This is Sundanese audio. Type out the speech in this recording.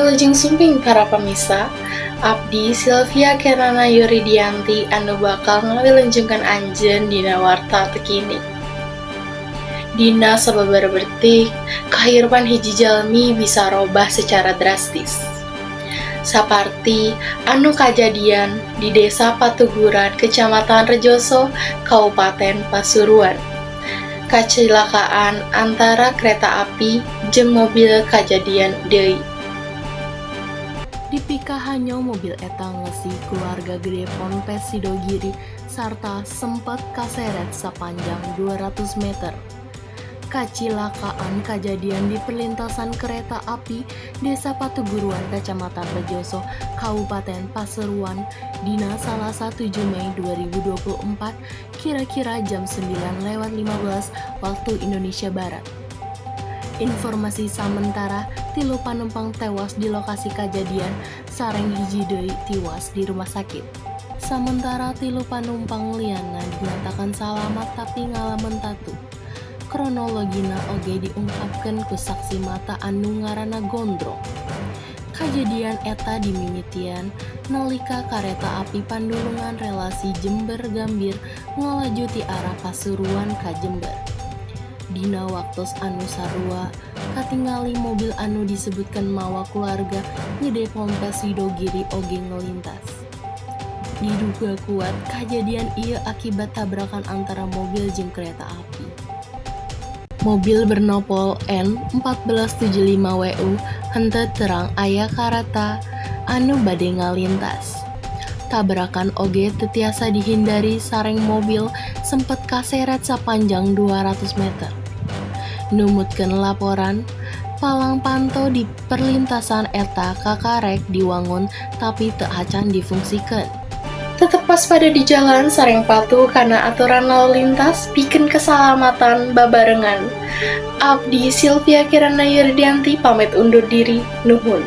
Wilujeng sumping para pemirsa, Abdi Sylvia Kirana Yuridianti anu bakal ngawilenjengkeun anjeun dina warta tekini. Dina sababaraha bertik, kahirupan hiji jalmi bisa robah secara drastis. Saparti anu kajadian di Desa Patuguran, Kecamatan Rejoso, Kabupaten Pasuruan. Kacelakaan antara kereta api jeung mobil kajadian deui. Dipika hanyo mobil eta ngeusi keluarga gede Ponpes Sidogiri sarta sempat kaseret sapanjang 200 meter. Kacilakaan kajadian di perlintasan kereta api Desa Patuguruan, Kecamatan Rejoso, Kabupaten Pasuruan, dina Salasa 7 Mei 2024, kira-kira jam 9:15 waktu Indonesia Barat. Informasi samentara, 3 panumpang tewas di lokasi kajadian, sareng hiji deui tiwas di rumah sakit. Samentara 3 panumpang liana dinyatakan salamat tapi ngalaman tatu. Kronologina oge diungkapkeun ku saksi mata anu ngaranna Gondrong. Kajadian eta dimimitian nalika kareta api pandulungan relasi Jember-Gambir ngalaju ti arah Pasuruan ka Jember. Dina waktos anu sarua, katingali mobil anu disebutkan mawa keluarga Gede Ponpes Sidogiri oge ngelintas. Diduga kuat kajadian ieu akibat tabrakan antara mobil jeung kereta api. Mobil bernopol N1475WU henteu terang aya kareta anu bade ngalintas. Tabrakan oge teu tiasa dihindari sareng mobil sempet kaseret sapanjang 200 meter. Numutkeun laporan, palang pantau di perlintasan eta kakarek diwangun tapi teu acan difungsikeun. Tetep waspada di jalan sareng patuh kana aturan lalu lintas pikeun keselamatan babarengan. Abdi Sylvia Kirana Yuridianti pamit undur diri, nuhun.